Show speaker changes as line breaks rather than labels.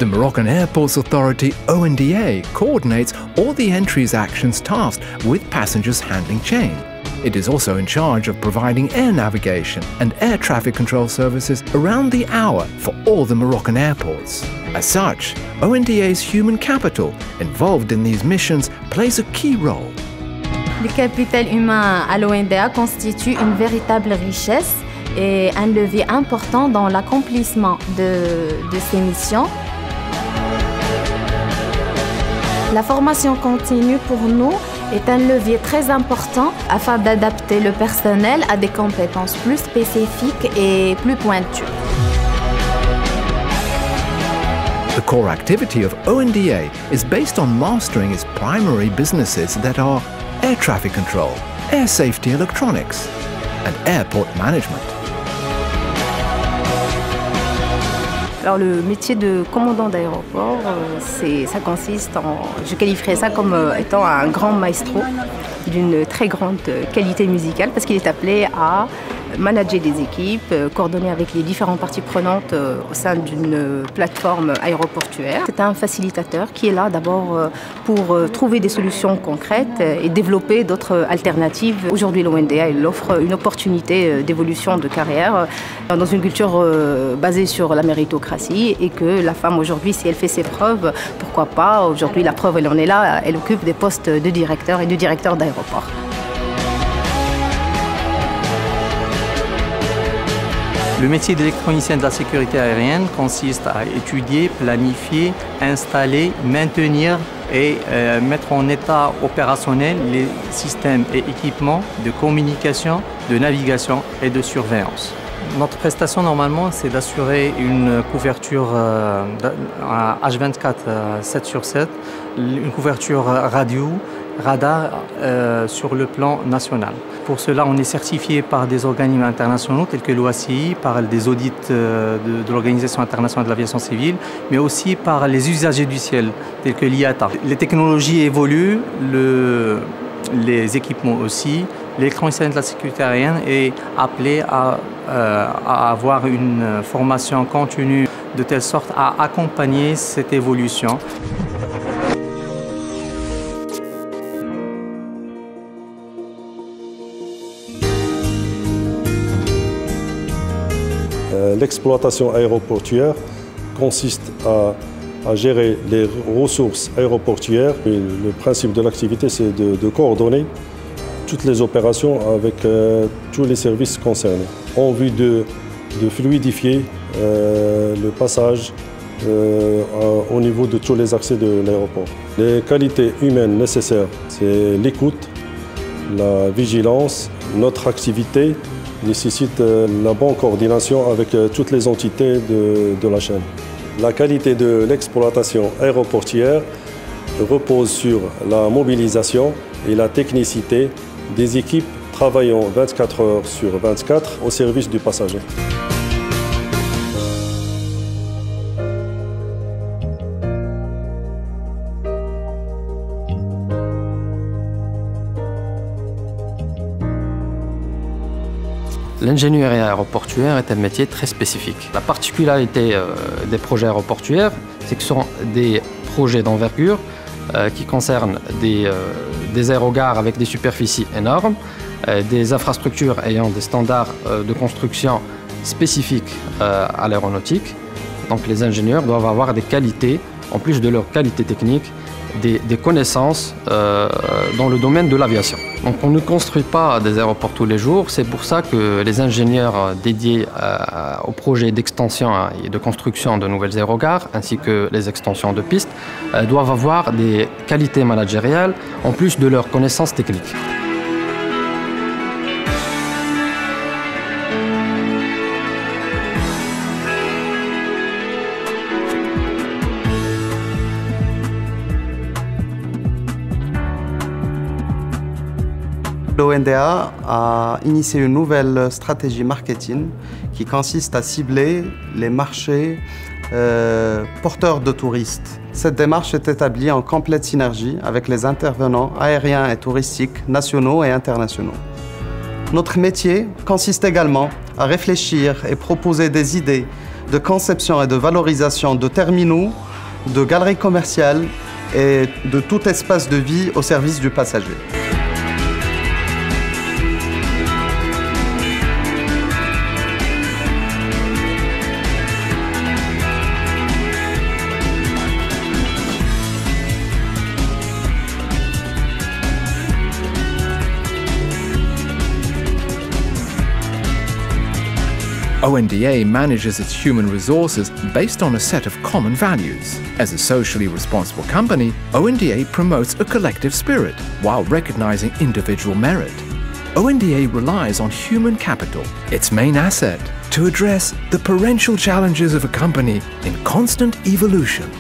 The Moroccan Airports Authority, ONDA, coordinates all the entries actions tasked with passengers handling chain. It is also in charge of providing air navigation and air traffic control services around the hour for all the Moroccan airports. As such, ONDA's human capital involved in these missions plays a key role.
Le capital humain à l'ONDA constitue une véritable richesse et un levier important dans l'accomplissement de ces missions. La formation continue pour nous est un levier très important afin d'adapter le personnel à des compétences plus spécifiques et plus pointues.
The core activity of ONDA is based on mastering its primary businesses that are air traffic control, air safety electronics, and airport management.
Alors le métier de commandant d'aéroport, ça consiste je qualifierais ça comme étant un grand maestro d'une très grande qualité musicale parce qu'il est appelé à manager des équipes, coordonner avec les différentes parties prenantes au sein d'une plateforme aéroportuaire. C'est un facilitateur qui est là d'abord pour trouver des solutions concrètes et développer d'autres alternatives. Aujourd'hui, l'ONDA offre une opportunité d'évolution de carrière dans une culture basée sur la méritocratie et que la femme aujourd'hui, si elle fait ses preuves, pourquoi pas, aujourd'hui la preuve elle en est là, elle occupe des postes de directeur et de directeur d'aéroport.
Le métier d'électronicien de la sécurité aérienne consiste à étudier, planifier, installer, maintenir et mettre en état opérationnel les systèmes et équipements de communication, de navigation et de surveillance. Notre prestation normalement c'est d'assurer une couverture H24 7 sur 7, une couverture radio, radar sur le plan national. Pour cela, on est certifié par des organismes internationaux tels que l'OACI, par des audits de l'Organisation internationale de l'aviation civile, mais aussi par les usagers du ciel tels que l'IATA. Les technologies évoluent, les équipements aussi. L'électronicien de la sécurité aérienne est appelé à avoir une formation continue de telle sorte à accompagner cette évolution.
L'exploitation aéroportuaire consiste à gérer les ressources aéroportuaires. Et le principe de l'activité, c'est de coordonner toutes les opérations avec tous les services concernés, en vue de fluidifier le passage au niveau de tous les accès de l'aéroport. Les qualités humaines nécessaires, c'est l'écoute, la vigilance, notre activité nécessite la bonne coordination avec toutes les entités de la chaîne. La qualité de l'exploitation aéroportuaire repose sur la mobilisation et la technicité des équipes travaillant 24 heures sur 24 au service du passager.
L'ingénierie aéroportuaire est un métier très spécifique. La particularité des projets aéroportuaires, c'est que ce sont des projets d'envergure qui concernent des aérogares avec des superficies énormes, des infrastructures ayant des standards de construction spécifiques à l'aéronautique. Donc les ingénieurs doivent avoir des qualités, en plus de leurs qualités techniques, des connaissances dans le domaine de l'aviation. Donc on ne construit pas des aéroports tous les jours, c'est pour ça que les ingénieurs dédiés aux projets d'extension et de construction de nouvelles aérogares, ainsi que les extensions de pistes, doivent avoir des qualités managériales en plus de leurs connaissances techniques.
L'ONDA a initié une nouvelle stratégie marketing qui consiste à cibler les marchés porteurs de touristes. Cette démarche est établie en complète synergie avec les intervenants aériens et touristiques nationaux et internationaux. Notre métier consiste également à réfléchir et proposer des idées de conception et de valorisation de terminaux de galeries commerciales et de tout espace de vie au service du passager.
ONDA manages its human resources based on a set of common values. As a socially responsible company, ONDA promotes a collective spirit while recognizing individual merit. ONDA relies on human capital, its main asset, to address the perennial challenges of a company in constant evolution.